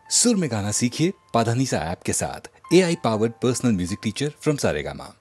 सुर में गाना सीखिए पाधानीसा ऐप के साथ। AI powered personal music teacher from Saregama.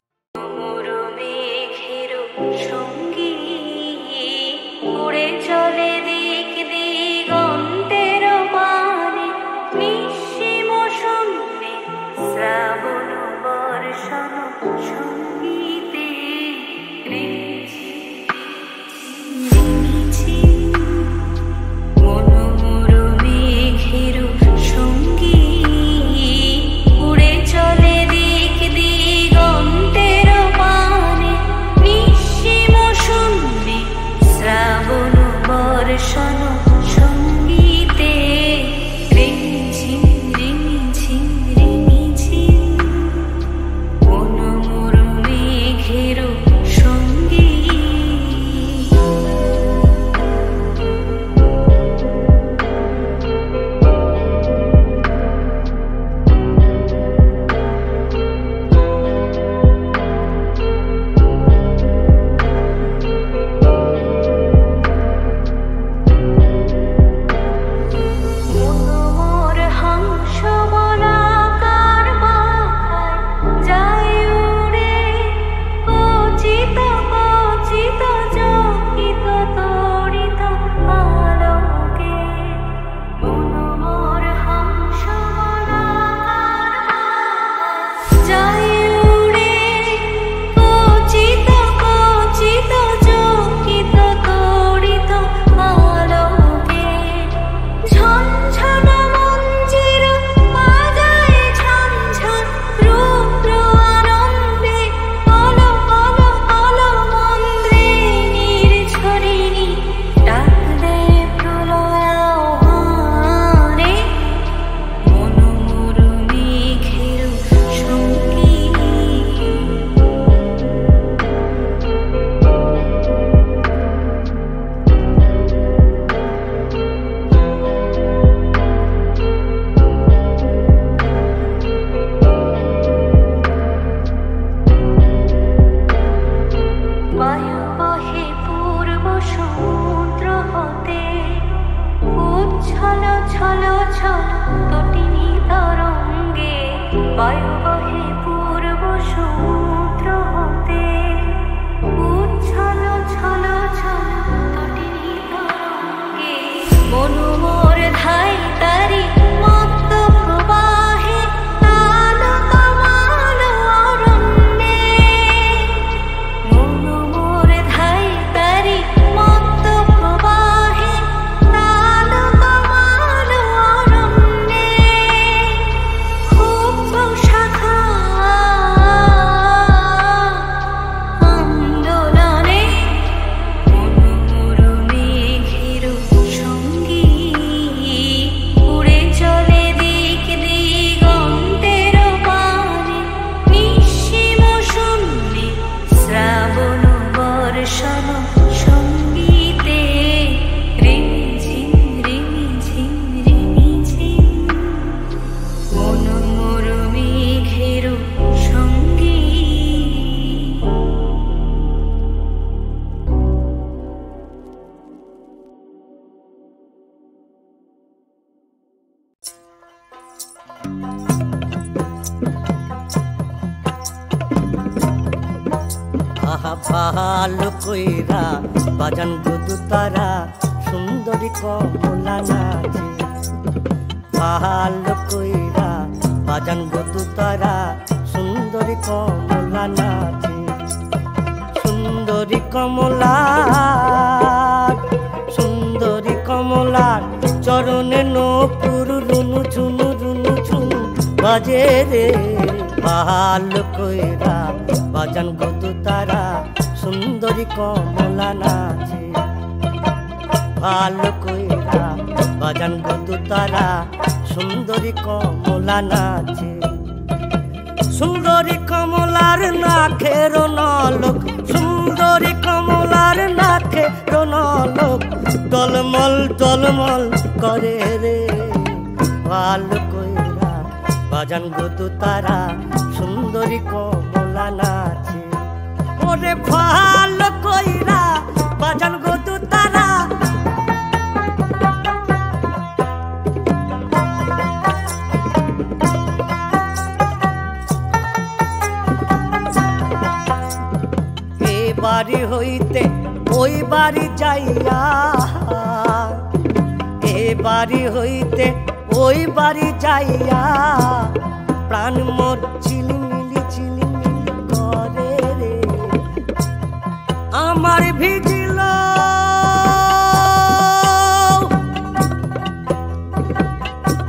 ভালো কইরা বাজান গুদু তারা সুন্দরী কমলা নাচে। ভালো কইরা বাজান গুদু তারা সুন্দরী কমলা নাচে। সুন্দরী কমলা সুন্দরী কমলা চরণে নপুর রুনু ঝুনু রুনু ঝুনু বাজে রে। ভালো কইরা বাজান গুদু তারা সুন্দরী কমলা নাচে। ভালো কইরা বাজান গুদু তারা সুন্দরী কমলা নাচে। সুন্দরী কমলার নাকের নলক সুন্দরী কমলার নাকের নলক টলমল টলমল করে রে। ভালো কইরা বাজান গুদু তারা সুন্দরী কমলা নাচে। ওরে ভালো কইরা বাজান গুদু তারা বাড়ি হইতে ওই বাড়ি যাইয়া, এ বাড়ি হইতে ওই বাড়ি যাইয়া প্রাণ মোর ঝিলিমিলি ঝিলিমিলি করে রে। আমার ভিজিল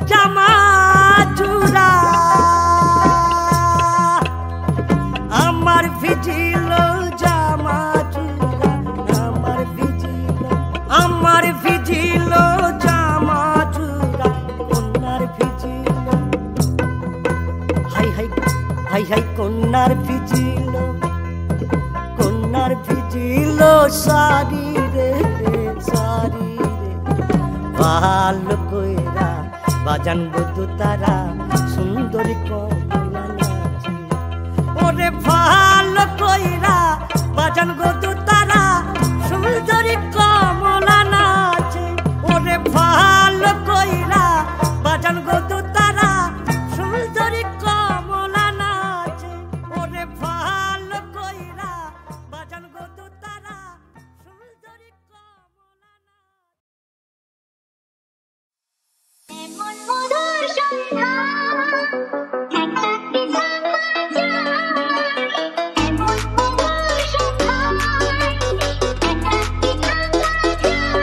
জামা চূড়া, আমার ভিজিল জামা চূড়া, আমার ভিজিল, আমার ভিজিল জামা চূড়া, কন্যার vigil, high high high high কন্যার ভিজিল, কন্যার ভিজিল সারি রে সারি রে। ভালো কইরা বাজান বধু তারা সুন্দরী কমলা নাচে, ওরে ভালো কইরা বাজান বধু তারা সুন্দরী কমলা নাচে, ওরে ভালো কইরা বাজান বধু তারা সুন্দরী কমলা নাচে, ওরে ভালো কইরা বাজান বধু তারা সুন্দরী কমলা নাচে। এমন মধুর সন্ধ্যা একসাথে থাকা যায়, এমন মধুর সন্ধ্যা একসাথে থাকা যায়,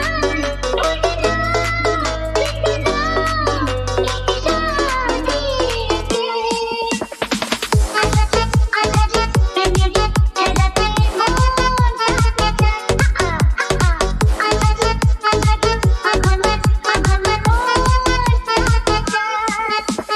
ওরে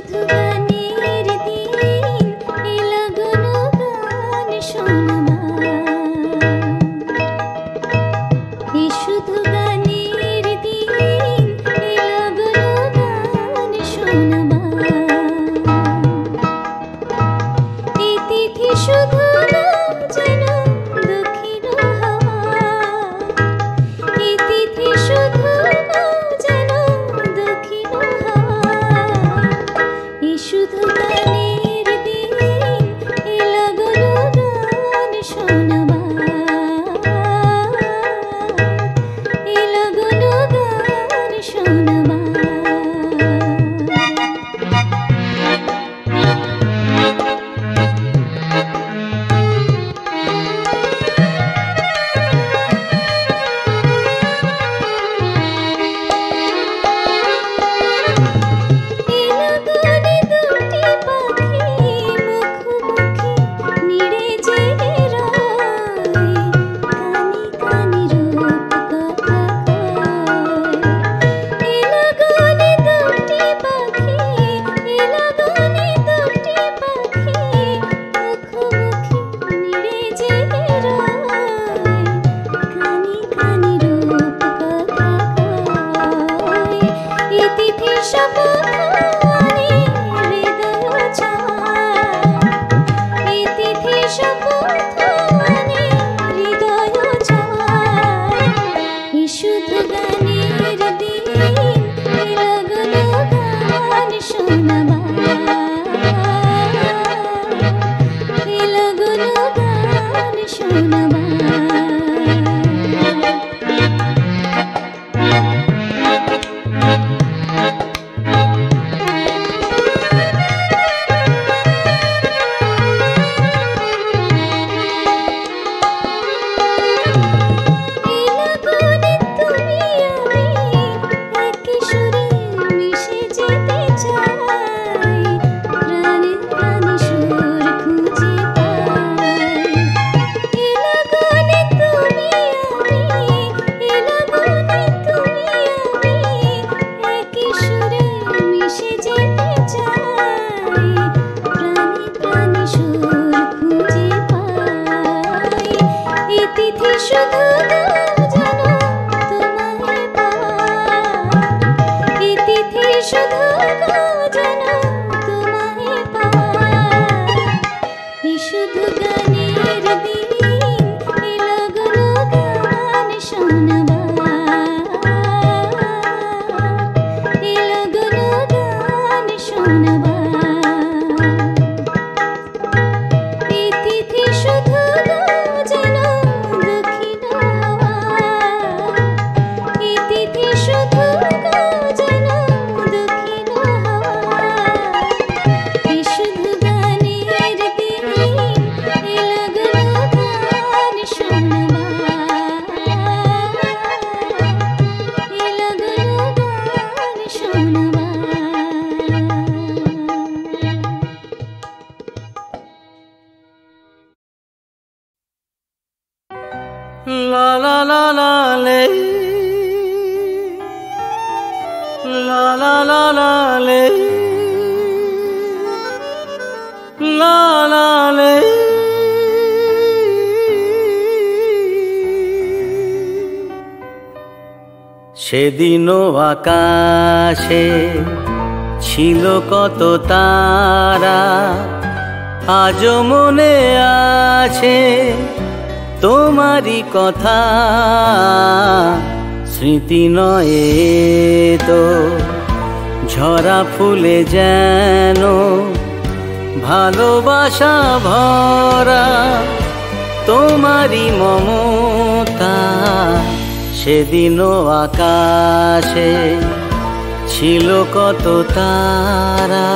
শুধু গানের দিন এলো গুণগান শোনমা এই শুধু গানের দিন এলো গুণগান শোনমা এই তিথি শুধু না যেন দক্ষিণ হাওয়া এই তিথি শুধু না যেন দক্ষিণ হাওয়া এই শুধু গানের দিন এলো গুণগান শোনমা এলো গুণগান শোনমা শুধু গানের দিন এলো গুণগান শোনমা এলো গুণগান শোনমা শুধু গানের দিন এলো গুণগান শোনমা এলো গুণগান শোনমা এই তিথি শুধু না যেন দক্ষিণ হাওয়া এই তিথি শুধু না যেন দক্ষিণ হাওয়া এই শুধু গানের দিন এলো গুণগান শোনমা এলো গুণগান শোনমা La la la la le, la la la la le, la la le. সেদিনও আকাশে ছিল কত তারা, আজও মনে আছে তোমারই কথা। স্মৃতি নয় তো ঝরা ফুলে যেন ভালোবাসা ভরা তোমারই মমতা। সেদিনও আকাশে ছিল কত তারা।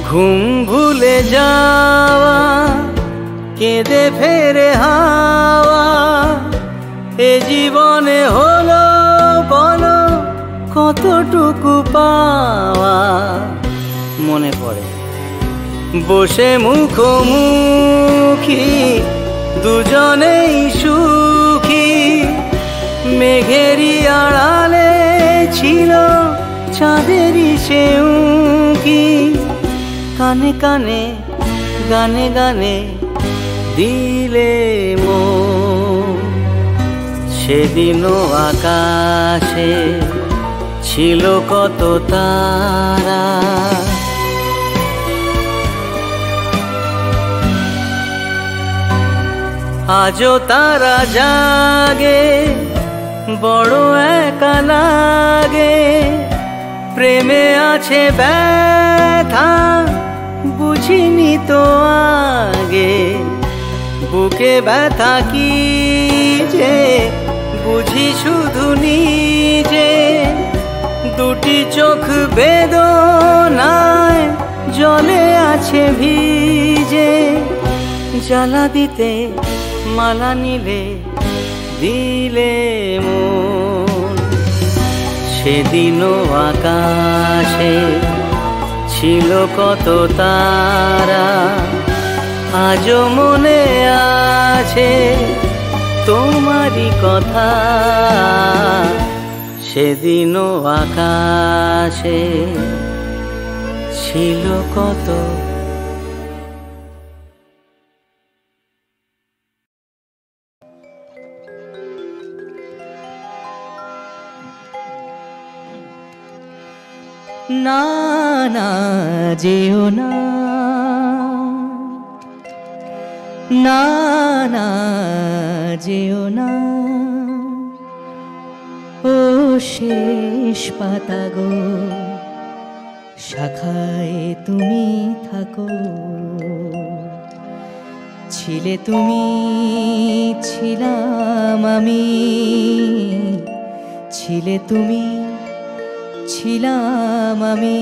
ঘুম ভুলে যাওয়া কেঁদে ফেরে হাওয়া, এ জীবনে হলো বলো কতটুকু পাওয়া। মনে পড়ে বসে মুখোমুখি দুজনেই সুখী। মেঘেরই আড়ালে ছিল চাঁদেরই সে উঁকি। কানে কানে গানে গানে দিলে মন। সেদিনও আকাশে ছিল কত তারা, আজও তারা জাগে বড় একা লাগে। প্রেমে আছে ব্যথা বুঝিনি তো আগে। বুকে ব্যথা কি যে বুঝি শুধু নিজে। দুটি চোখ বেদনায় জলে আছে ভিজে। জ্বালা দিতে মালা নিলে দিলে মন। সেদিনও আকাশে ছিল কত তারা, আজও মনে আছে তোমারই কথা। সেদিনও আকাশে ছিল কত। না না যেও না, না না যেও না, ও শেষ পাতা গো শাখায় তুমি থাকো। ছিলে তুমি ছিলাম আমি, ছিলে তুমি ছিলাম আমি।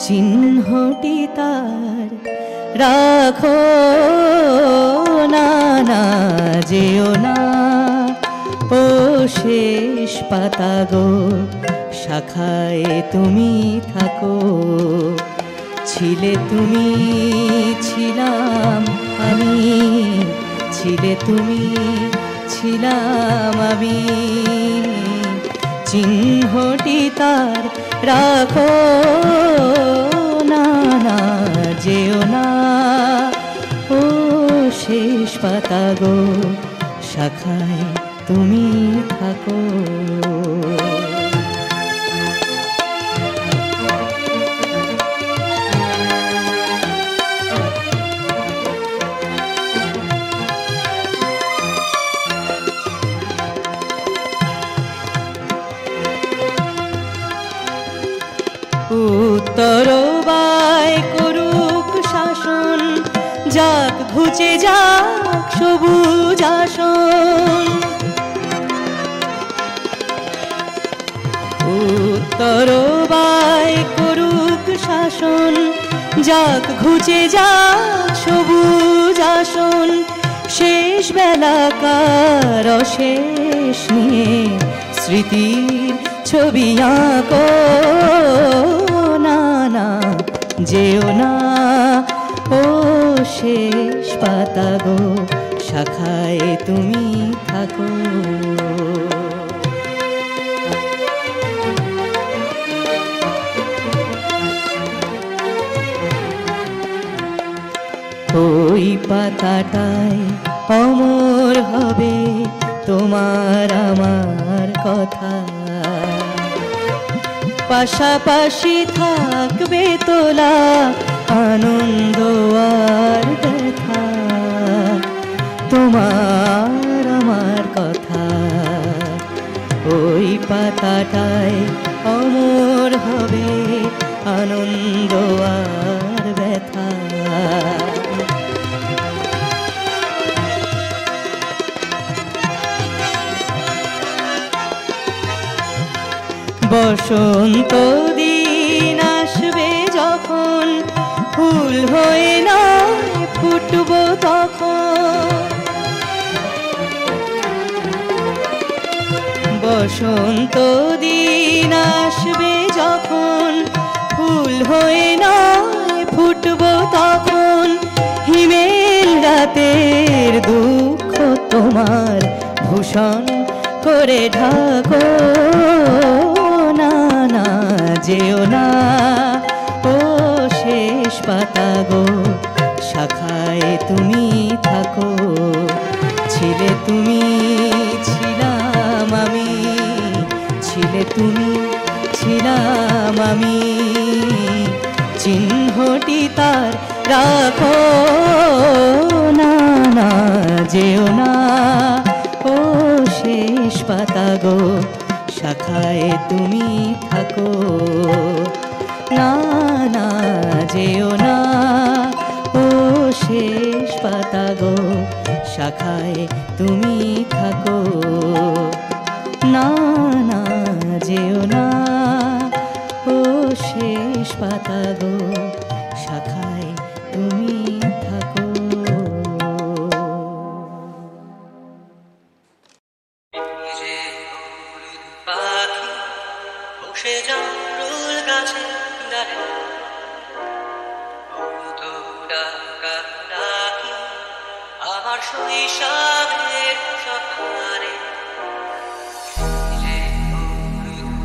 চিহ্নটি তার রাখো, না না যেও না, ও শেষ পাতা গো শাখায় তুমি থাকো। ছিলে তুমি ছিলাম আমি, ছিলে তুমি ছিলাম আমি। চিহ্নটি তার রাখো, না না যেও না, ও শেষ পাতা গো শাখায় তুমি থাকো। উত্তর বায় করুক শাসন, যাক ঘুচে যাক সবুজ আসন। উত্তর বায় করুক শাসন, যাক ঘুচে যাক সবুজ আসন। শেষ বেলাকার অশেষ নিয়ে স্মৃতির ছবি আঁকো, না না যেও না, ও শেষ পাতা গো শাখায় তুমি থাকো। ওই পাতাটায় অমর হবে তোমার আমার কথা। পাশাপাশি থাকবে তোলা আনন্দ আর ব্যথা। তোমার আমার কথা ওই পাতাটায় অমর হবে আনন্দ আর ব্যথা। বসন্ত দিন আসবে যখন, ফুল হয়ে না ফুটব তখন। বসন্ত দিন আসবে যখন, ফুল হয়ে নয় ফুটবো তখন হিমেল রাতের দুঃখ তোমার ভূষণ করে ঢাকো না না যেও না ও শেষ পাতা গো শাখায় তুমি থাকো ছিলে তুমি ছিলাম আমি ছিলে তুমি ছিলাম আমি চিহ্নটি তার রাখো না না যেও না ও শেষ পাতা গো শাখায় তুমি থাকো না না যেও না ও শেষ পাতা গো শাখায় তুমি থাকো না না যেও না ও শেষ পাতা গো শাখায় তুমি থাকো। পাখি বসে জামরুল গাছে ডালে তো ডাকা ডাকি আমার শৈশবের সকালে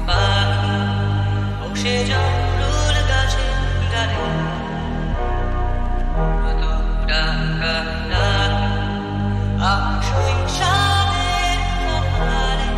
পাখি বসে জামরুল গাছে ডালে তো ডাকা ডাকি আমার শৈশবের সকালে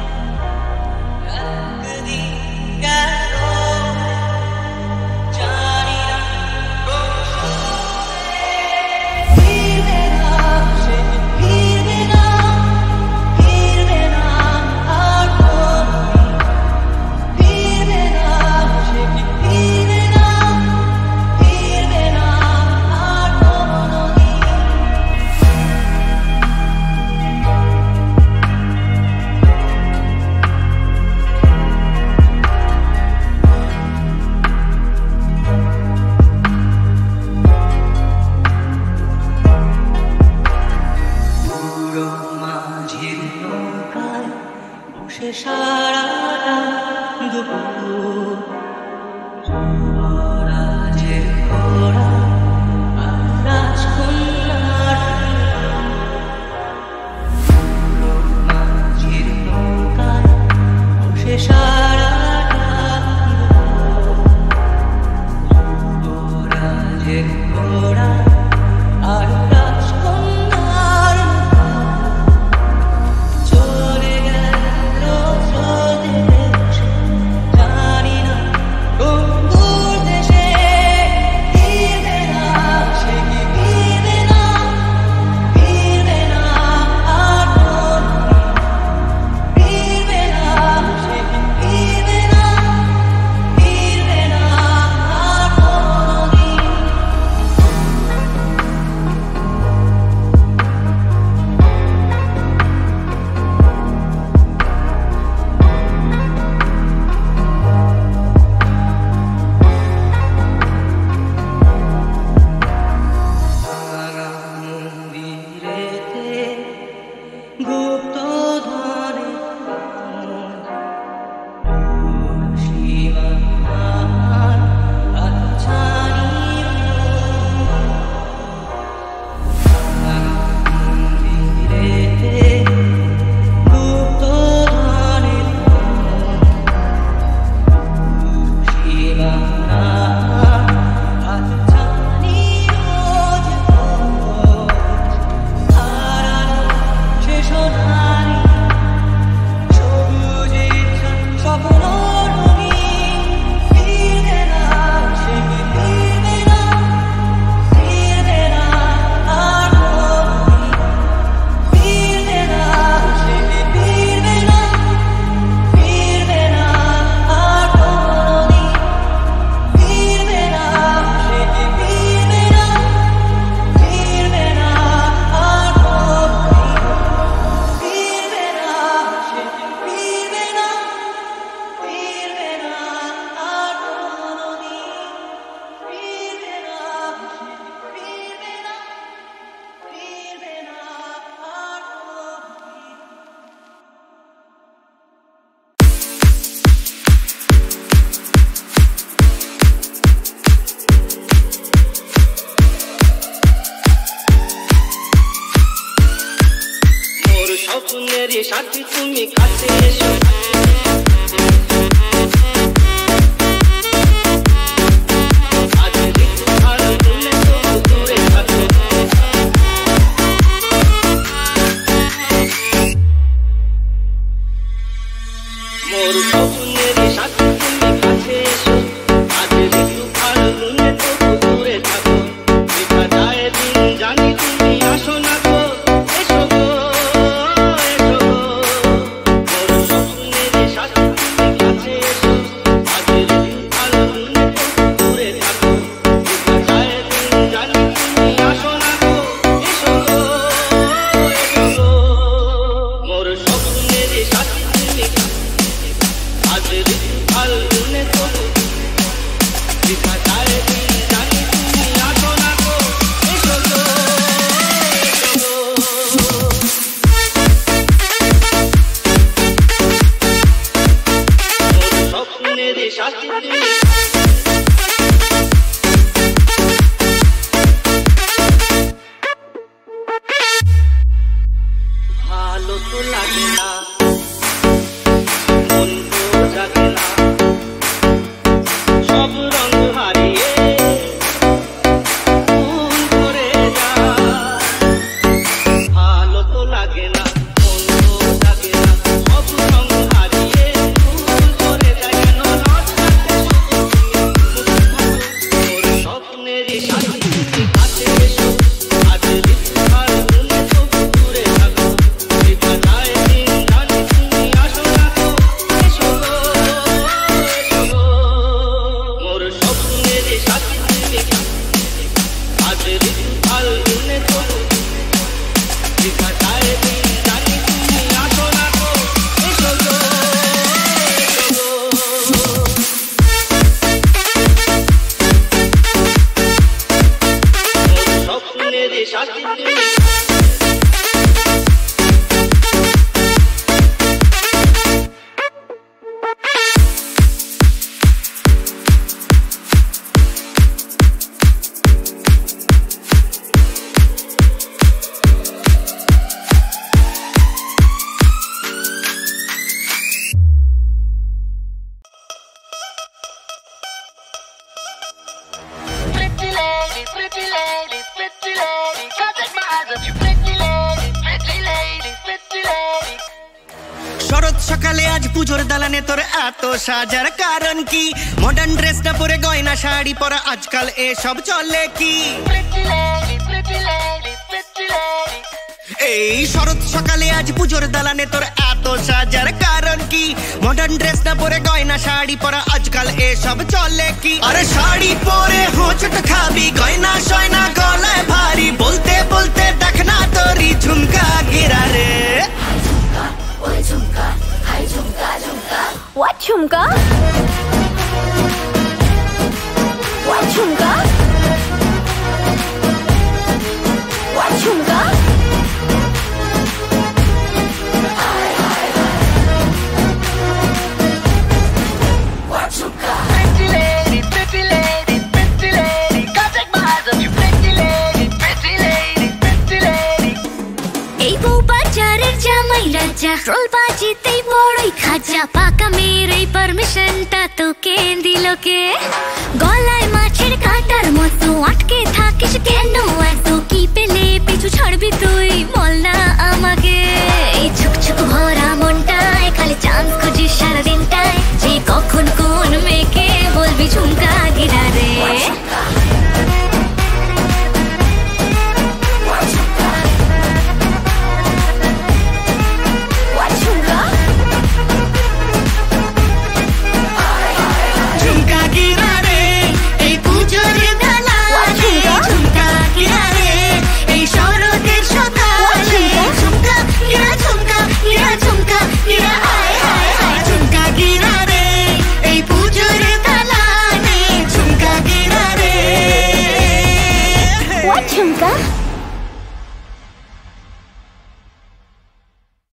সারাটা দুপুর যুবরাজের ঘোড়া আর রাজকন্যার মাঝির নৌকায় বসে সারাটা যুবরাজের ঘোড়া আর রাজকন্যার চলে গেল স্বপ্নেরই সাথী তুমি কাছে এসো আজ ঋতু ভালো তুমি তো দূরে থাকো মোর স্বপ্নেরই সাথী তুমি কাছে এসো আজ ঋতু ভালো তুমি তো দূরে থাকো দেখা যায় দিন জানি তুমি আসো না গো এসো গো এসো গো মোর স্বপ্নেরই সাথী তুমি কাছে এসো আজ ঋতু ভালো তুমি তো দূরে থাকো দেখা যায় দিন জানি তুমি আসো না গো এসো গো এসো গো মোর স্বপ্নেরই সাথী তুমি আজ ঋতু ভালো তুমি তো দেখা যায় দিন জানি তুমি আসো না গো এসো গো এসো গো মোর স্বপ্নেরই সাথী তুমি ভালো তো লাগে না মন তো জাগে না সব রঙ হারিয়ে ফুল করে যায় ভালো তো লাগে না মন তো জাগে না সব রঙ হারিয়ে ফুল করে যায় কেন লজ্জাতে মোর স্বপ্নেরই সাথী তুমি কাছে এসো আজ ঋতু ভালো তুমি তো দূরে থাকো দেখা যায় দিন জানি তুমি আসো না গো এসো গো এসো গো মোর স্বপ্নেরই সাথী তুমি আজ ঋতু ভালো তুমি তো দেখা যায় দিন জানি তুমি আসো না গো এসো গো এসো গো মোর স্বপ্নেরই সাথী তুমি Pretty lady, pretty lady, pretty lady, can't take my eyes off you, pretty lady, pretty lady, pretty lady. শরৎ সকালে আজ পুজোর দালানে তোর এত সাজার কারণ কি মডার্ন ড্রেসটা পরে গয়না শাড়ি পরা আজকাল এসব চলে কি Pretty lady, pretty lady, pretty lady. এই শরৎ সকালে আজ পুজোর দালানে তোর এত সাজার কারণ কি মডার্ন ড্রেসটা পরে গয়না শাড়ি পরা আজকাল এসব চলে কি আরে শাড়ি পরে হোঁচট খাবি গয়না সয়না গলায় ভারী বলতে বলতে দেখ না তোরই ঝুমকা গিরা রে What chumka? What chumka? What chumka? Pretty lady, pretty lady, pretty lady, can't take my eyes off you, pretty lady, pretty lady, pretty lady. এই বউ বাজারের জামাই রাজা রোল বাজিতেই বড়ই খাজা পাকা মেয়ের এই পারমিশনটা তোকে দিল কে গলায় মাছের কাঁটার মতো আটকে থাকিস কেন এত কি পেল